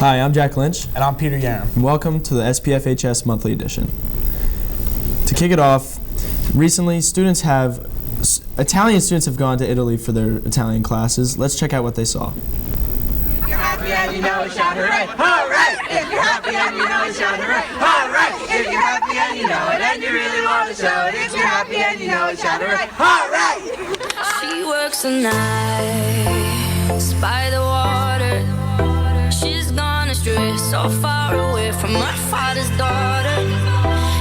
Hi, I'm Jack Lynch. And I'm Peter Yaram. And welcome to the SPFHS Monthly Edition. To kick it off, recently Italian students have gone to Italy for their Italian classes. Let's check out what they saw. If you're happy and you know it, shout hooray! Hooray! If you're happy and you know it, shout hooray! Hooray! If you're happy and you know it and you really want to show it, if you're happy and you know it, shout hooray! Hooray! She works the nights by the water. She's gone astray, so far away from her father's daughter.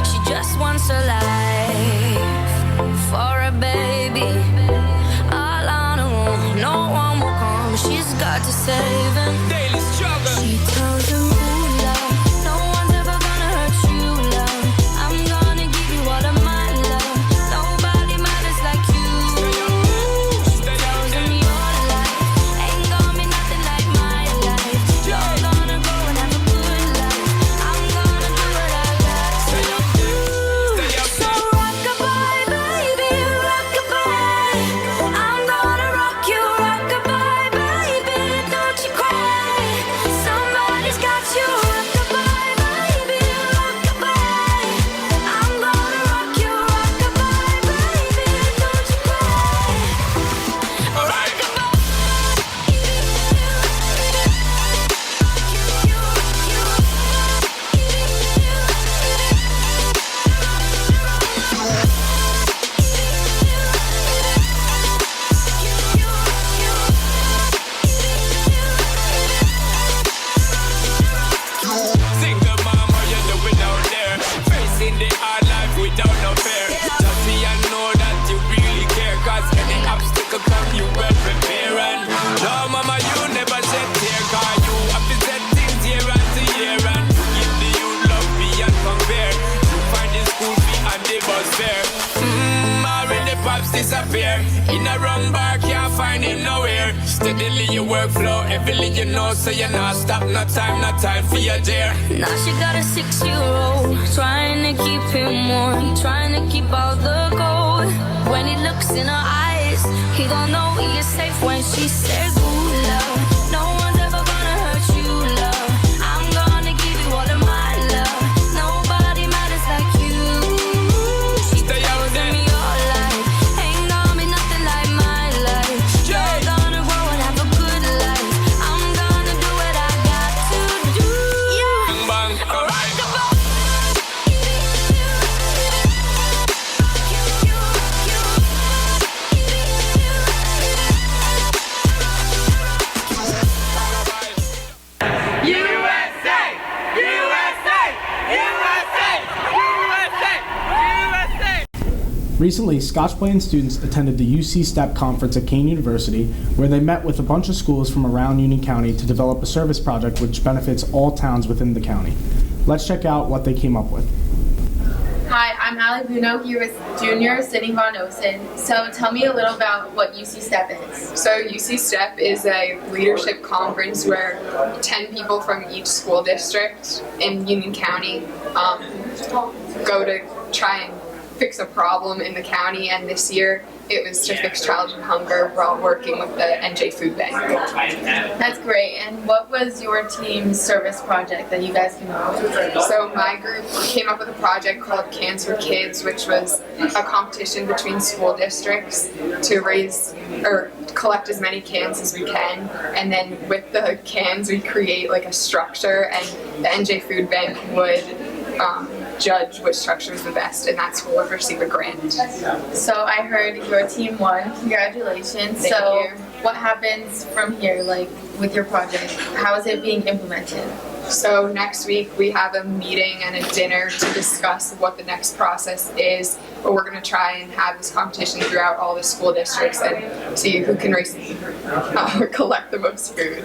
She just wants a life for a baby. All on her own, no one will come. She's got to save him. Daily struggle. She tells him, ooh, love, no one's ever gonna hurt you, love. I'm gonna give you all of my love. Nobody matters like you. She tells him your life ain't gonna be nothing like my life. You're gonna go and have a good life. I'm gonna do what I got to do. So rock-a-bye, baby, rock-a-bye. I'm gonna rock you, rock-a-bye, baby. Don't you cry. Somebody's got you, rock-a-bye, baby, rock-a-bye. I'm gonna rock you, rock-a-bye, baby. Don't you cry. Single mom, how you doing out there? Facing the hard life without no fear. Just me, I know that you really care. Cause any obstacle come, you well prepare. And no, mama, you never shed tear. Cause you have to set things year after year. And you give the youth love beyond compare. You find the school fee and the bus fare. Already pops disappear. In a wrong bar, can't find him nowhere. Steadily your workflow, everything you know, so you're not stop, no time for your dear. Now she got a 6-year-old, trying to keep him warm, trying to keep all the gold. When he looks in her eyes, he don't know he is safe when she says, ooh, love, no one's ever gonna hurt you, love. I'm gonna give you all of my love. Nobody matters like you. She tells me your life ain't gonna be nothing like my life. You're gonna grow and have a good life. I'm gonna do what I got to do. Bang, bang, alright. USA! USA! USA! USA! Recently, Scotch Plain students attended the UC STEP conference at Kean University, where they met with a bunch of schools from around Union County to develop a service project which benefits all towns within the county. Let's check out what they came up with. Hi, I'm Allie Bruno here with Junior Sydney Von Osen. So tell me a little about what UC STEP is. So UC STEP is a leadership conference where 10 people from each school district in Union County go to try and fix a problem in the county, and this year it was to fix childhood hunger while working with the NJ Food Bank. That's great. And what was your team's service project that you guys came up with? So my group came up with a project called Cans for Kids, which was a competition between school districts to raise or collect as many cans as we can, and then with the cans we create like a structure, and the NJ Food Bank would judge which structure is the best, and that school would receive a grant. So I heard your team won. Congratulations. Thank so you. what happens from here, like with your project? How is it being implemented? So next week we have a meeting and a dinner to discuss what the next process is, but we're going to try and have this competition throughout all the school districts and see who can collect the most food.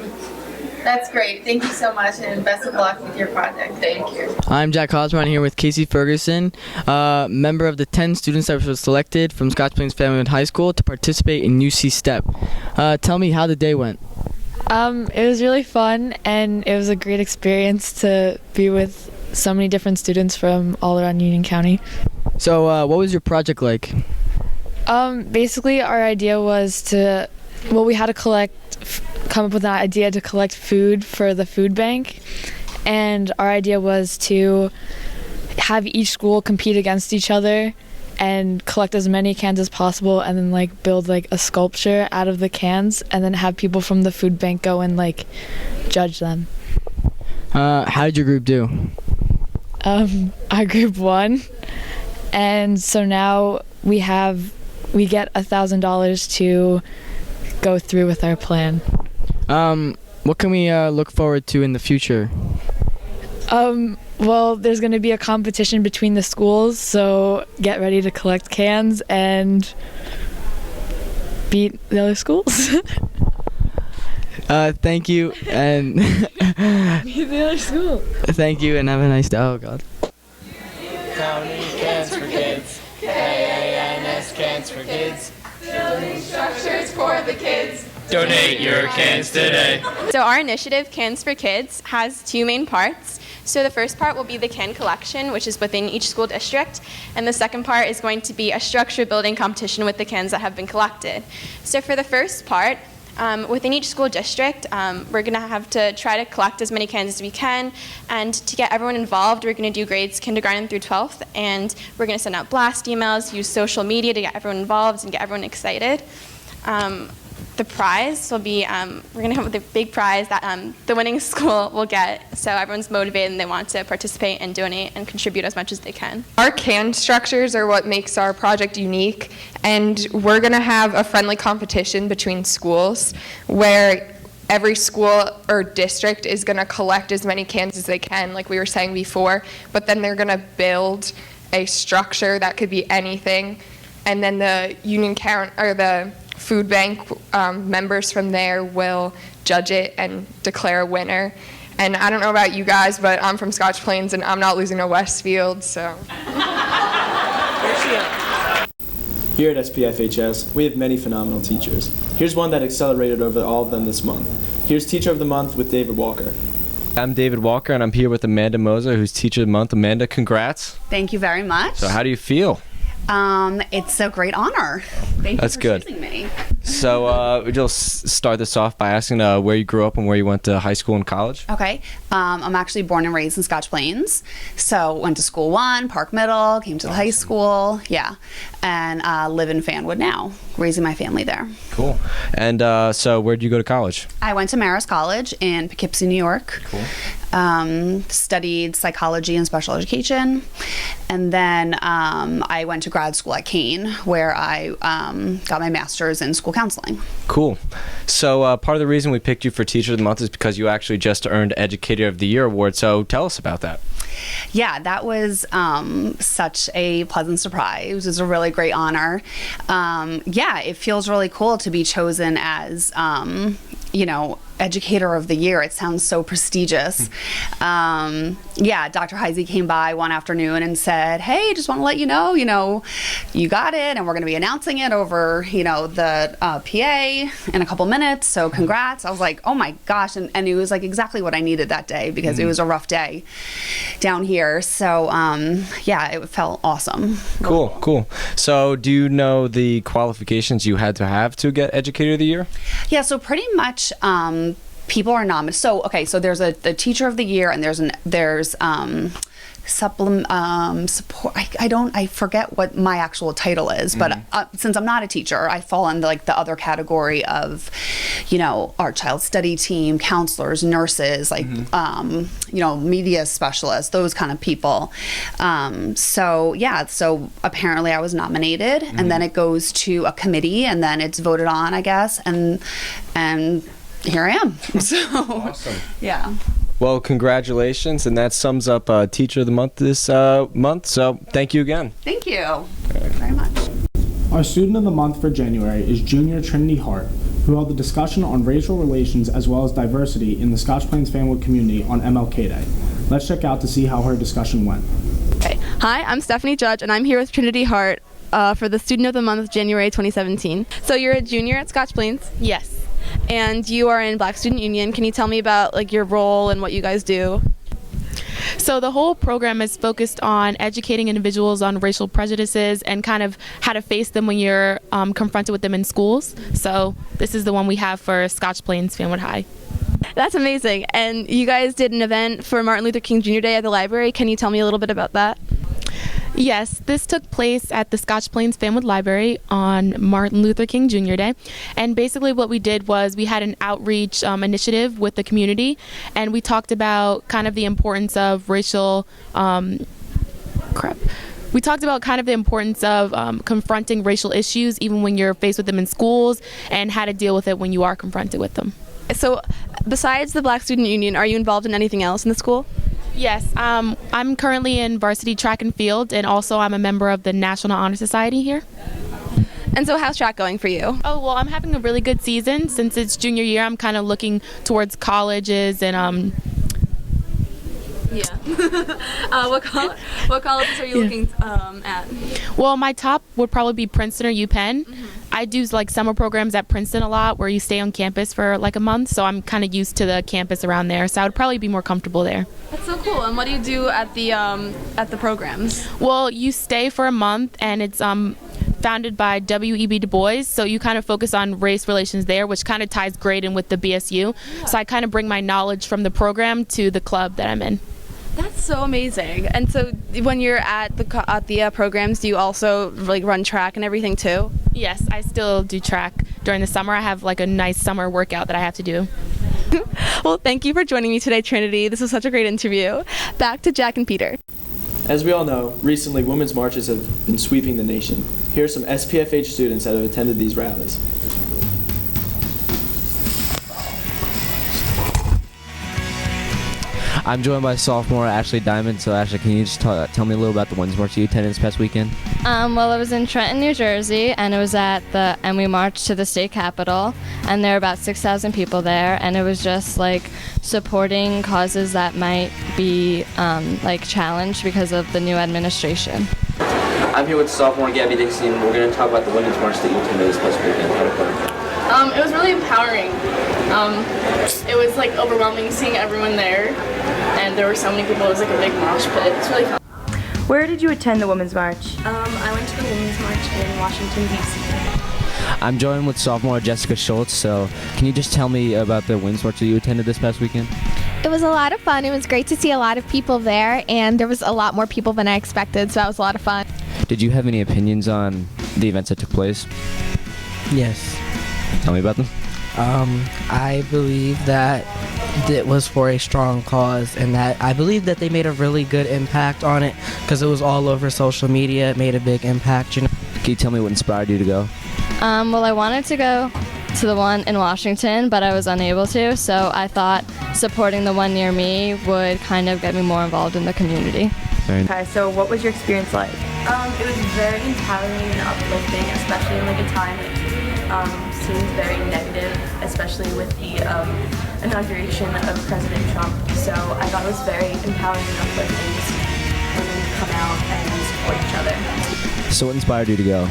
That's great. Thank you so much, and best of luck with your project. Thank you. I'm Jack Osborne here with Casey Ferguson, member of the 10 students that were selected from Scotch Plains Family High School to participate in UC STEP. Tell me how the day went. It was really fun, and it was a great experience to be with so many different students from all around Union County. So what was your project like? Basically, our idea was we had to collect come up with an idea to collect food for the food bank. And our idea was to have each school compete against each other and collect as many cans as possible, and then like build like a sculpture out of the cans, and then have people from the food bank go and like judge them. How did your group do? Our group won, and so now we get $1,000 to go through with our plan. What can we look forward to in the future? Well, there's going to be a competition between the schools, so get ready to collect cans and beat the other schools. Thank you, and Beat the other school. thank you, and have a nice day. Oh God. County Cans for Kids. K-A-N-S Cans for Kids. Building structures for the kids. Donate your cans today. So our initiative, Cans for Kids, has two main parts. So the first part will be the can collection, which is within each school district, and the second part is going to be a structure building competition with the cans that have been collected. So for the first part, within each school district, we're going to have to try to collect as many cans as we can, and to get everyone involved, we're going to do grades kindergarten through 12th, and we're going to send out blast emails, use social media to get everyone involved and get everyone excited. The prize will be, we're going to have the big prize that the winning school will get, so everyone's motivated and they want to participate and donate and contribute as much as they can. Our can structures are what makes our project unique, and we're going to have a friendly competition between schools where every school or district is going to collect as many cans as they can, like we were saying before, but then they're going to build a structure that could be anything, and then the union count or the food bank members from there will judge it and declare a winner. And I don't know about you guys, but I'm from Scotch Plains and I'm not losing to Westfield, so. Here at SPFHS, we have many phenomenal teachers. Here's one that accelerated over all of them this month. Here's Teacher of the Month with David Walker. I'm David Walker, and I'm here with Amanda Moser, who's Teacher of the Month. Amanda, congrats. Thank you very much. So how do you feel? It's a great honor. Thank That's you for good. choosing me. So we'll start this off by asking where you grew up and where you went to high school and college. Okay. I'm actually born and raised in Scotch Plains. So went to school 1, Park Middle, came to the high school, yeah. And live in Fanwood now, raising my family there. Cool. And so where did you go to college? I went to Marist College in Poughkeepsie, New York. Cool. Studied psychology and special education. And then I went to grad school at Kane, where I got my master's in school counseling. Cool. So part of the reason we picked you for Teacher of the Month is because you actually just earned Educator of the Year award. So tell us about that. Yeah, that was such a pleasant surprise. It was a really great honor. Yeah, it feels really cool to be chosen as, Educator of the Year. It sounds so prestigious. Yeah, Dr. Heisey came by one afternoon and said, hey, just want to let you know, you got it, and we're going to be announcing it over, the PA in a couple minutes, so congrats. I was like, oh my gosh, and it was like exactly what I needed that day because it was a rough day down here. So, yeah, it felt awesome. Cool. So do you know the qualifications you had to have to get Educator of the Year? Yeah, so pretty much people are nominated. So, okay, so there's the Teacher of the Year and there's support. I forget what my actual title is, but since I'm not a teacher, I fall in the other category of, our child study team, counselors, nurses, media specialists, those kind of people. So yeah, so apparently I was nominated, and then it goes to a committee, and then it's voted on, I guess, and here I am. So awesome. Yeah. Well, congratulations, and that sums up Teacher of the Month this month, so thank you again. Thank you very much. Our Student of the Month for January is Junior Trinity Hart, who held the discussion on racial relations as well as diversity in the Scotch Plains Fanwood community on MLK Day. Let's check out to see how her discussion went. Okay. Hi, I'm Stephanie Judge, and I'm here with Trinity Hart for the Student of the Month, January 2017. So you're a junior at Scotch Plains? Yes. And you are in Black Student Union. Can you tell me about your role and what you guys do? So the whole program is focused on educating individuals on racial prejudices and kind of how to face them when you're confronted with them in schools. So this is the one we have for Scotch Plains Fanwood High. That's amazing. And you guys did an event for Martin Luther King Jr. Day at the library. Can you tell me a little bit about that? Yes, this took place at the Scotch Plains Fanwood Library on Martin Luther King Jr. Day. And basically what we did was we had an outreach initiative with the community, and we talked about kind of the importance of racial We talked about kind of the importance of confronting racial issues even when you're faced with them in schools, and how to deal with it when you are confronted with them. So besides the Black Student Union, are you involved in anything else in the school? Yes, I'm currently in varsity track and field, and also I'm a member of the National Honor Society here. And so how's track going for you? Oh, well, I'm having a really good season. Since it's junior year, I'm kind of looking towards colleges and Yeah. What colleges are you looking at? Well, my top would probably be Princeton or UPenn. I do like summer programs at Princeton a lot where you stay on campus for like a month, so I'm kind of used to the campus around there, so I would probably be more comfortable there. That's so cool. And what do you do at the programs? Well, you stay for a month, and it's founded by W.E.B. Du Bois, so you kind of focus on race relations there, which kind of ties great in with the BSU. So I kind of bring my knowledge from the program to the club that I'm in. That's so amazing. And so when you're at the programs, do you also like run track and everything too? Yes, I still do track. During the summer, I have like a nice summer workout that I have to do. Well, thank you for joining me today, Trinity. This was such a great interview. Back to Jack and Peter. As we all know, recently women's marches have been sweeping the nation. Here are some SPFH students that have attended these rallies. I'm joined by sophomore Ashley Diamond. So Ashley, can you just tell me a little about the women's march you attended this past weekend? Well, it was in Trenton, New Jersey, and it was and we marched to the state capitol, and there were about 6,000 people there, and it was just like supporting causes that might be like challenged because of the new administration. I'm here with sophomore Gabby Dixie, and we're going to talk about the women's march that you attended this past weekend. How did it go? It was really empowering. It was like overwhelming seeing everyone there, and there were so many people. It was like a big mosh pit. It's really fun. Where did you attend the Women's March? I went to the Women's March in Washington, D.C. I'm joined with sophomore Jessica Schultz. So can you just tell me about the women's march that you attended this past weekend? It was a lot of fun. It was great to see a lot of people there, and there was a lot more people than I expected, so that was a lot of fun. Did you have any opinions on the events that took place? Yes. Tell me about them. I believe that it was for a strong cause, and that I believe that they made a really good impact on it because it was all over social media. It made a big impact, you know. Can you tell me what inspired you to go? Well, I wanted to go to the one in Washington, but I was unable to, so I thought supporting the one near me would kind of get me more involved in the community. Okay, so what was your experience like? It was very empowering and uplifting, especially in like a time that seems very negative, especially with the inauguration of President Trump. So I thought it was very empowering and uplifting to see women come out and support each other. So what inspired you to go?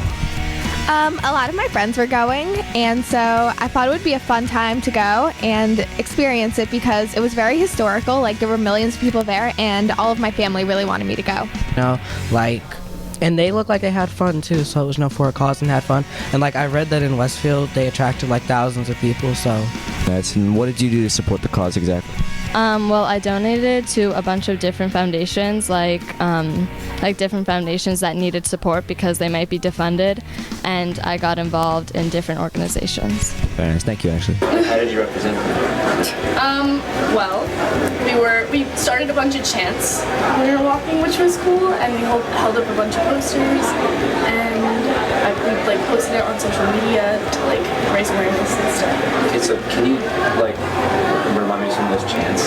A lot of my friends were going, and so I thought it would be a fun time to go and experience it because it was very historical. Like, there were millions of people there, and all of my family really wanted me to go. You know, like, and they looked like they had fun too, so it was no for a cause and had fun. And like, I read that in Westfield they attracted like thousands of people, so. And what did you do to support the cause exactly? Well, I donated to a bunch of different foundations, like different foundations that needed support because they might be defunded, and I got involved in different organizations. Very nice. Thank you, Ashley. How did you represent them? Well, we started a bunch of chants when we were walking, which was cool, and we held up a bunch of posters, and we like posted it on social media to like raise awareness and stuff. Okay, so can you like remind me of some of those chants?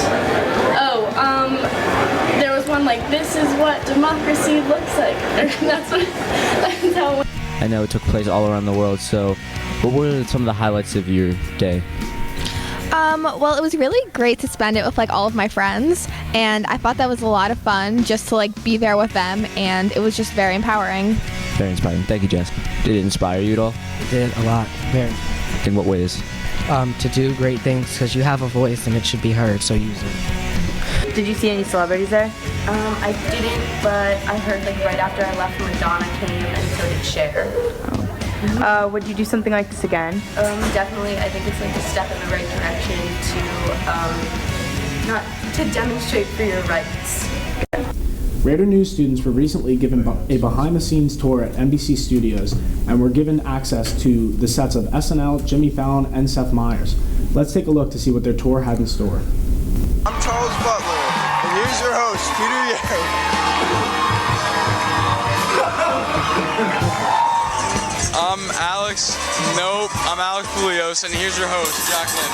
There was one like, "This is what democracy looks like." That's how it went. I know it took place all around the world, so what were some of the highlights of your day? Well, it was really great to spend it with like all of my friends, and I thought that was a lot of fun just to like be there with them, and it was just very empowering. Very inspiring. Thank you, Jess. Did it inspire you at all? It did a lot. Very. In what ways? To do great things because you have a voice and it should be heard, so use it. Did you see any celebrities there? I didn't, but I heard like right after I left, Madonna came and so did Cher. Would you do something like this again? Definitely, I think it's like a step in the right direction to not to demonstrate for your rights. Raider News students were recently given a behind-the-scenes tour at NBC Studios and were given access to the sets of SNL, Jimmy Fallon, and Seth Meyers. Let's take a look to see what their tour had in store. I'm Charles Butler, and here's your host, Peter Yeo. I'm Alex. Nope, I'm Alex Pulios, and here's your host, Jacqueline.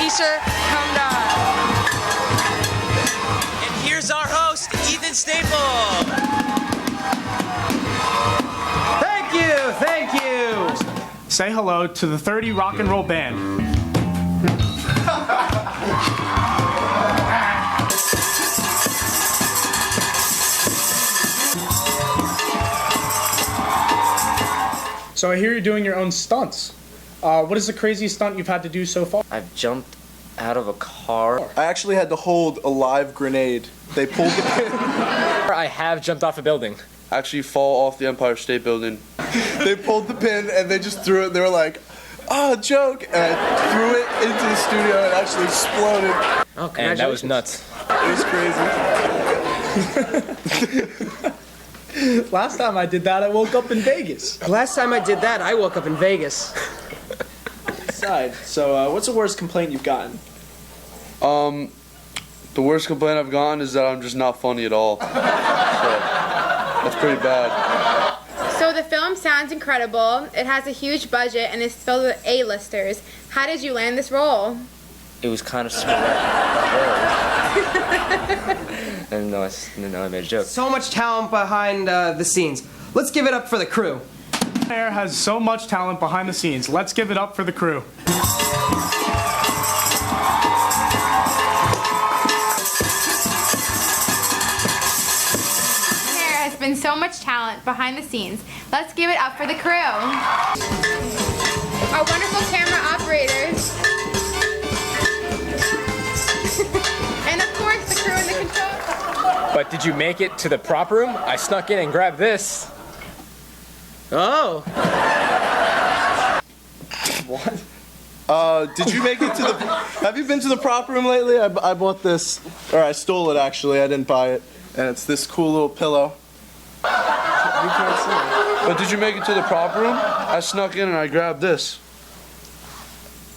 Easter, come down. And here's our host, Ethan Staple. Thank you! Say hello to the 30 Rock and Roll Band. So I hear you're doing your own stunts. What is the craziest stunt you've had to do so far? I've jumped out of a car. I actually had to hold a live grenade. They pulled the pin. I have jumped off a building. Actually fall off the Empire State Building. They pulled the pin and they just threw it. They were like, oh, joke. And I threw it into the studio and it actually exploded. Oh, and that was nuts. It was crazy. Last time I did that, I woke up in Vegas. Last time I did that, I woke up in Vegas. So, what's the worst complaint you've gotten? The worst complaint I've gotten is that I'm just not funny at all. So, that's pretty bad. So the film sounds incredible. It has a huge budget and is filled with A-listers. How did you land this role? It was kind of sporadic. And no, I made a joke. So much talent behind the scenes. Let's give it up for the crew. Air has so much talent behind the scenes. Let's give it up for the crew. There has been so much talent behind the scenes. Let's give it up for the crew. Our wonderful camera operators. And of course, the crew in the control. But did you make it to the prop room? I snuck in and grabbed this. Oh. What? Did you make it to the... Have you been to the prop room lately? I bought this. Or I stole it, actually. I didn't buy it. And it's this cool little pillow. You can't see it. But did you make it to the prop room? I snuck in and I grabbed this.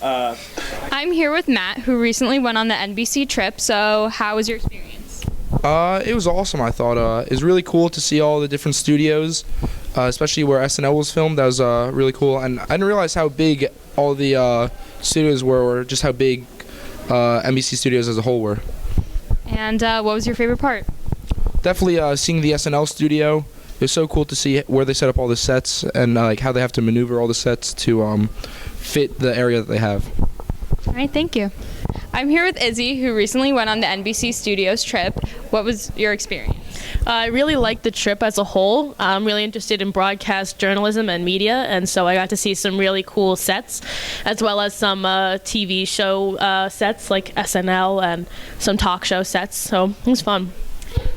I'm here with Matt, who recently went on the NBC trip. So how was your experience? It was awesome, I thought. It was really cool to see all the different studios, especially where SNL was filmed. That was really cool. And I didn't realize how big all the studios were, or just how big NBC Studios as a whole were. And what was your favorite part? Definitely seeing the SNL studio. It was so cool to see where they set up all the sets and like how they have to maneuver all the sets to fit the area that they have. All right, thank you. I'm here with Izzy, who recently went on the NBC Studios trip. What was your experience? I really liked the trip as a whole. I'm really interested in broadcast journalism and media, and so I got to see some really cool sets, as well as some TV show sets like SNL and some talk show sets, so it was fun.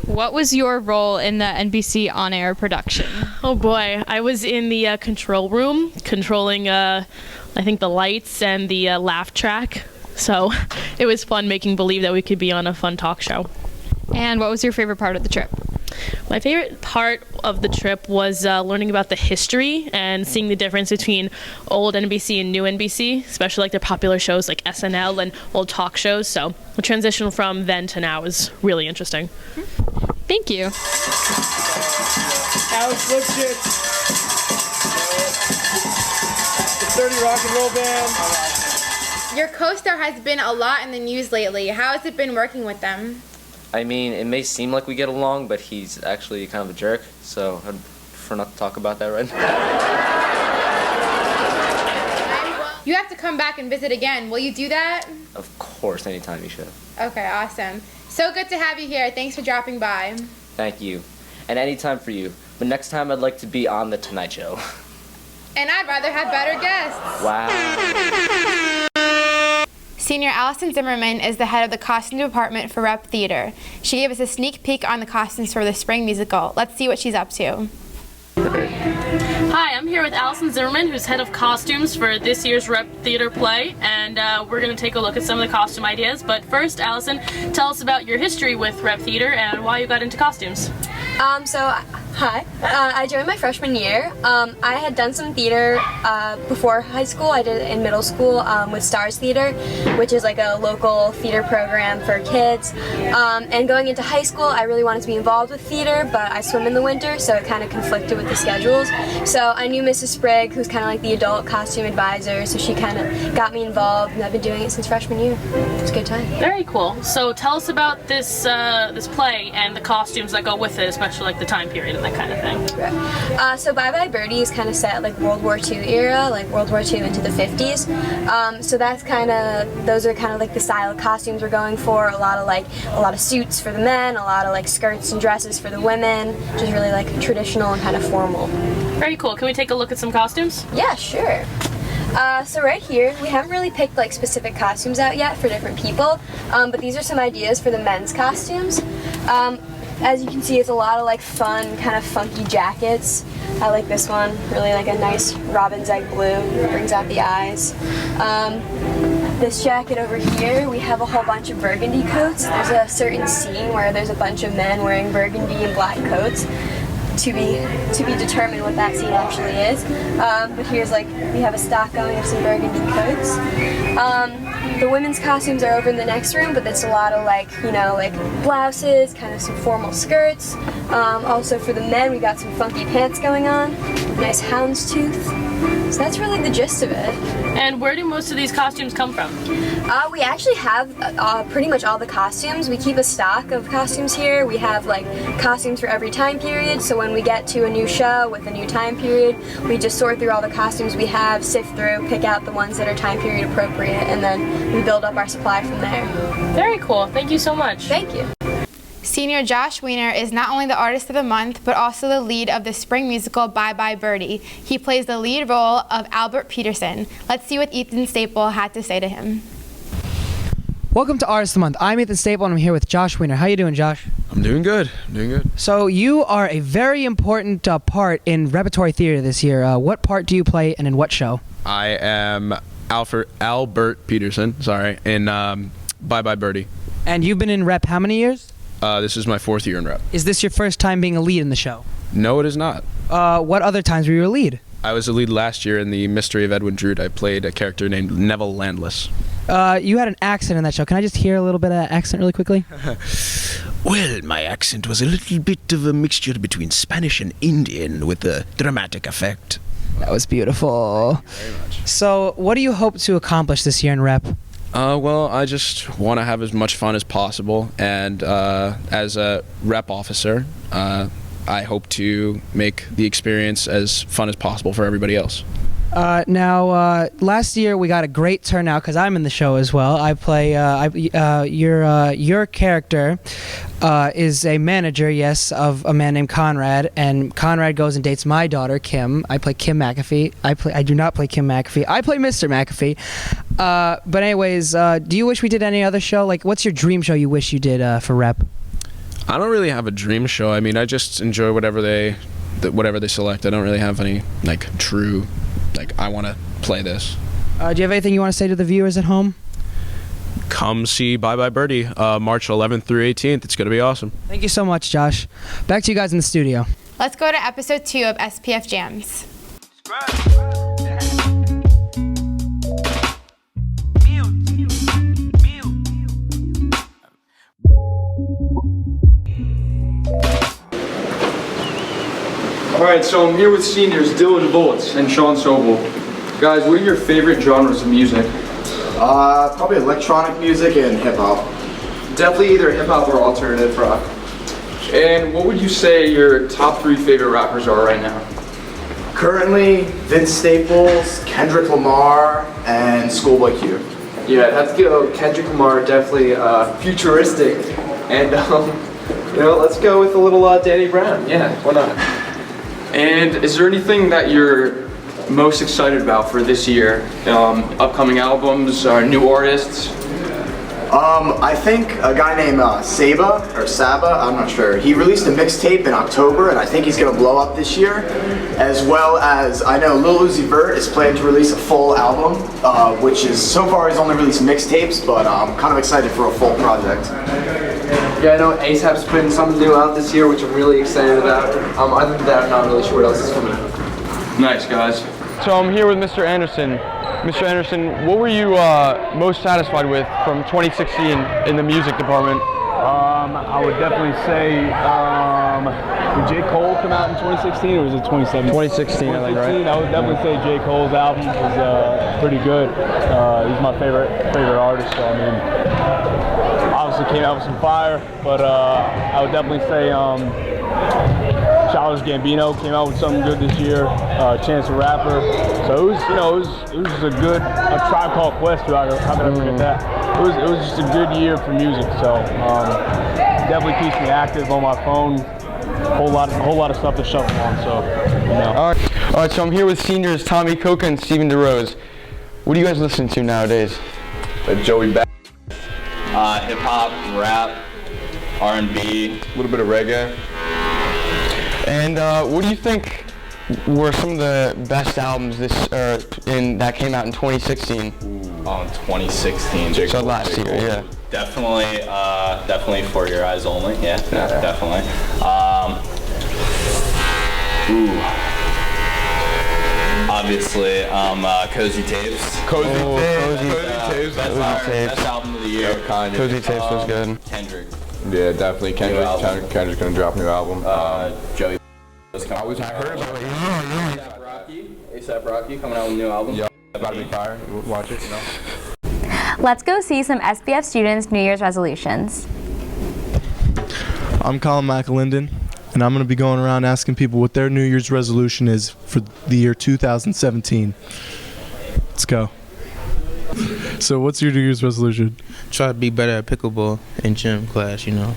What was your role in the NBC on-air production? Oh boy, I was in the control room, controlling I think the lights and the laugh track. So it was fun making believe that we could be on a fun talk show. And what was your favorite part of the trip? My favorite part of the trip was learning about the history and seeing the difference between old NBC and new NBC, especially like their popular shows like SNL and old talk shows. So the transition from then to now is really interesting. Thank you. Alex Lipschitz, the 30 Rock and Roll Band. Your co-star has been a lot in the news lately. How has it been working with them? I mean, it may seem like we get along, but he's actually kind of a jerk, so I'd prefer not to talk about that right now. You have to come back and visit again. Will you do that? Of course, anytime you should. Okay, awesome. So good to have you here. Thanks for dropping by. Thank you. And anytime for you. But next time I'd like to be on The Tonight Show. And I'd rather have better guests. Wow. Senior Allison Zimmerman is the head of the costume department for Rep Theater. She gave us a sneak peek on the costumes for the spring musical. Let's see what she's up to. Hi, I'm here with Allison Zimmerman, who's head of costumes for this year's Rep Theater play, and we're going to take a look at some of the costume ideas. But first, Allison, tell us about your history with Rep Theater and why you got into costumes. Hi. I joined my freshman year. I had done some theater before high school. I did it in middle school with Stars Theater, which is like a local theater program for kids. And going into high school, I really wanted to be involved with theater, but I swim in the winter, so it kind of conflicted with the schedules. So I knew Mrs. Sprigg, who's kind of like the adult costume advisor, so she kind of got me involved, and I've been doing it since freshman year. It's a good time. Very cool. So tell us about this this play and the costumes that go with it, especially like the time period and that kind of thing. Right. So Bye Bye Birdie is kind of set at like World War II era, like World War II into the 50s. So that's those are kind of like the style of costumes we're going for. A lot of suits for the men, a lot of like skirts and dresses for the women, which is really like traditional and kind of formal. Very cool. Can we take a look at some costumes? Yeah, sure. So right here, we haven't really picked like specific costumes out yet for different people, but these are some ideas for the men's costumes. As you can see, it's a lot of like fun, kind of funky jackets. I like this one, really like a nice robin's egg blue, brings out the eyes. This jacket over here, we have a whole bunch of burgundy coats. There's a certain scene where there's a bunch of men wearing burgundy and black coats. To be determined what that scene actually is. But here's like, we have a stock going of some burgundy coats. The women's costumes are over in the next room, but it's a lot of like, like blouses, kind of some formal skirts. Also for the men, we got some funky pants going on, nice houndstooth. So that's really the gist of it. And where do most of these costumes come from? We actually have pretty much all the costumes. We keep a stock of costumes here. We have like costumes for every time period, so when we get to a new show with a new time period, we just sort through all the costumes we have, sift through, pick out the ones that are time period appropriate, and then we build up our supply from there. Very cool. Thank you so much. Thank you. Senior Josh Weiner is not only the artist of the month, but also the lead of the spring musical Bye Bye Birdie. He plays the lead role of Albert Peterson. Let's see what Ethan Staple had to say to him. Welcome to Artist of the Month. I'm Ethan Staple and I'm here with Josh Weiner. How you doing, Josh? I'm doing good. So you are a very important part in repertory theater this year. What part do you play and in what show? I am Albert Peterson, in Bye Bye Birdie. And you've been in rep how many years? This is my 4th year in rep. Is this your first time being a lead in the show? No, it is not. What other times were you a lead? I was a lead last year in The Mystery of Edwin Drood. I played a character named Neville Landless. You had an accent in that show. Can I just hear a little bit of that accent really quickly? Well, my accent was a little bit of a mixture between Spanish and Indian with a dramatic effect. That was beautiful. Thank you very much. So what do you hope to accomplish this year in rep? Well, I just want to have as much fun as possible, and as a rep officer, I hope to make the experience as fun as possible for everybody else. Now, last year we got a great turnout because I'm in the show as well. I play your character is a manager, yes, of a man named Conrad, and Conrad goes and dates my daughter Kim. I play Kim McAfee. I do not play Kim McAfee. I play Mr. McAfee. But anyways, do you wish we did any other show? Like, what's your dream show you wish you did for rep? I don't really have a dream show. I mean, I just enjoy whatever they select. I don't really have any true. I want to play this. Do you have anything you want to say to the viewers at home? Come see Bye Bye Birdie, March 11th through 18th. It's going to be awesome. Thank you so much, Josh. Back to you guys in the studio. Let's go to episode 2 of SPF Jams. Alright, so I'm here with seniors Dylan Volitz and Sean Sobel. Guys, what are your favorite genres of music? Probably electronic music and hip-hop. Definitely either hip-hop or alternative rock. And what would you say your top 3 favorite rappers are right now? Currently, Vince Staples, Kendrick Lamar, and Schoolboy Q. Yeah, I'd have to go Kendrick Lamar, definitely futuristic. And, let's go with a little Danny Brown. Yeah, why not? And is there anything that you're most excited about for this year? Upcoming albums, new artists? I think a guy named Saba, I'm not sure. He released a mixtape in October, and I think he's gonna blow up this year. As well as, I know Lil Uzi Vert is planning to release a full album, which is, so far he's only released mixtapes, but I'm kind of excited for a full project. Yeah, I know ASAP's putting something new out this year, which I'm really excited about. Other than that, I'm not really sure what else is coming. Nice, guys. So I'm here with Mr. Anderson. Mr. Anderson, what were you most satisfied with from 2016 in the music department? I would definitely say, did J. Cole come out in 2016 or was it 2017? 2016, I think, right? I would definitely say J. Cole's album was pretty good. He's my favorite artist, so I mean, obviously came out with some fire, but I would definitely say Childish Gambino came out with something good this year. Chance the Rapper. So it was a Tribe Called Quest. How could I forget that? It was just a good year for music. So definitely keeps me active on my phone. Whole lot of stuff to shuffle on. So All right. So I'm here with seniors Tommy Coca and Steven DeRose. What are you guys listening to nowadays? Joey Badass. Hip hop, rap, R&B, a little bit of reggae. And what do you think were some of the best albums that came out in 2016? Oh, in 2016. So last year, yeah. Definitely For Your Eyes Only. Yeah, definitely. Obviously, Cozy Tapes. Cozy Tapes. Best album of the year. Cozy Tapes was good. Kendrick. Yeah, definitely. Kendrick's gonna drop a new album. Joey. I heard about it. ASAP Rocky coming out with a new album. Yeah, about to be fire. Watch it, you know. Let's go see some SBF students' New Year's resolutions. I'm Colin McAlinden, and I'm going to be going around asking people what their New Year's resolution is for the year 2017. Let's go. So what's your New Year's resolution? Try to be better at pickleball in gym class, you know.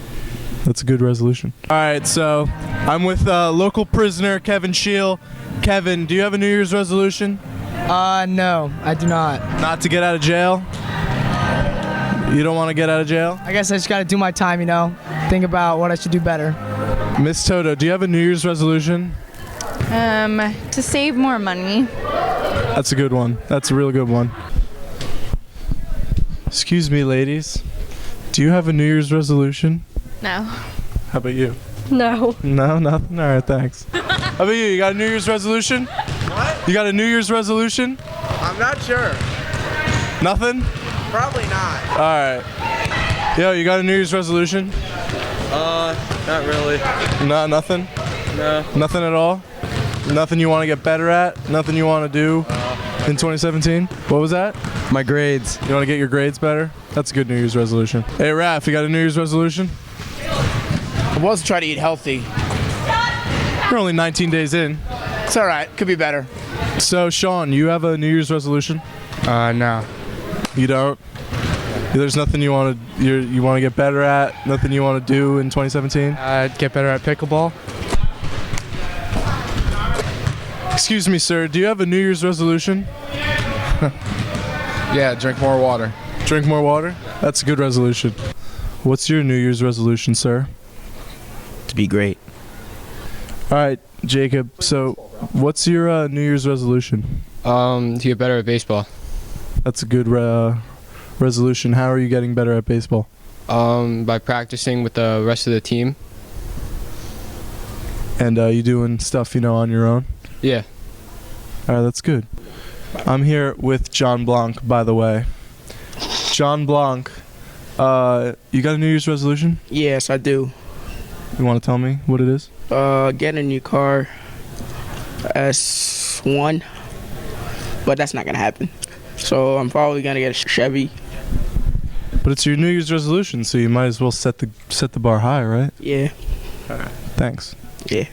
That's a good resolution. All right, so I'm with local prisoner Kevin Scheel. Kevin, do you have a New Year's resolution? No, I do not. Not to get out of jail? You don't want to get out of jail? I guess I just got to do my time, you know, think about what I should do better. Miss Toto, do you have a New Year's resolution? To save more money. That's a good one. That's a real good one. Excuse me, ladies. Do you have a New Year's resolution? No. How about you? No. No, nothing? All right, thanks. How about you? You got a New Year's resolution? What? You got a New Year's resolution? I'm not sure. Nothing? Probably not. All right. Yo, you got a New Year's resolution? Not really. No, nothing? No. Nothing at all? Nothing you want to get better at? Nothing you want to do in 2017? What was that? My grades. You want to get your grades better? That's a good New Year's resolution. Hey, Raph, you got a New Year's resolution? I was trying to eat healthy. You're only 19 days in. It's all right. Could be better. So, Sean, you have a New Year's resolution? No. You don't? There's nothing you want to get better at? Nothing you want to do in 2017? Get better at pickleball. Excuse me, sir. Do you have a New Year's resolution? Yeah, drink more water. Drink more water? That's a good resolution. What's your New Year's resolution, sir? To be great. All right, Jacob. So, what's your New Year's resolution? To get better at baseball. That's a good resolution. How are you getting better at baseball? By practicing with the rest of the team. And you doing stuff, on your own? Yeah. All right, that's good. I'm here with John Blanc, by the way. John Blanc, you got a New Year's resolution? Yes, I do. You want to tell me what it is? Get a new car. S1. But that's not going to happen. So I'm probably going to get a Chevy. But it's your New Year's resolution, so you might as well set the bar high, right? Yeah. All right. Thanks. Yeah.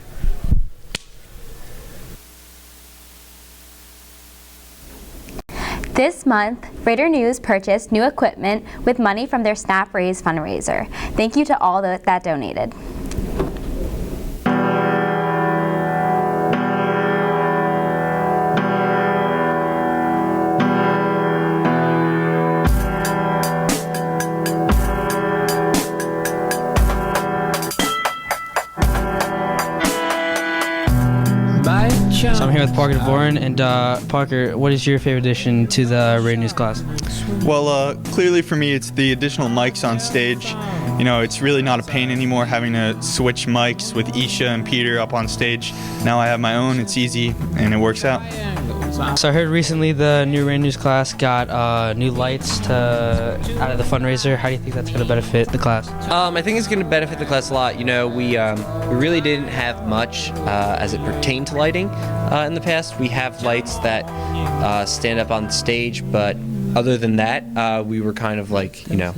This month, Raider News purchased new equipment with money from their Snap Raise fundraiser. Thank you to all that donated. So I'm here with Parker DeVoren, and Parker, what is your favorite addition to the Radio News class? Well, clearly for me, it's the additional mics on stage. You know, it's really not a pain anymore having to switch mics with Isha and Peter up on stage. Now I have my own, it's easy, and it works out. So I heard recently the new Radio News class got new lights out of the fundraiser. How do you think that's going to benefit the class? I think it's going to benefit the class a lot. You know, we really didn't have much as it pertained to lighting in the past. We have lights that stand up on stage, but other than that, we were kind of like, you know,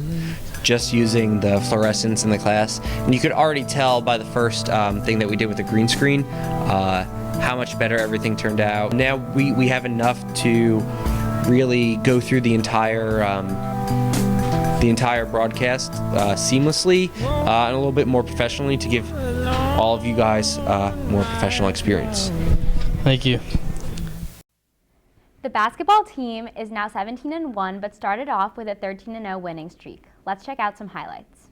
just using the fluorescents in the class. And you could already tell by the first thing that we did with the green screen how much better everything turned out. Now we have enough to really go through the entire broadcast seamlessly and a little bit more professionally to give all of you guys more professional experience. Thank you. The basketball team is now 17-1, but started off with a 13-0 winning streak. Let's check out some highlights.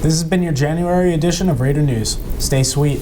This has been your January edition of Raider News. Stay sweet.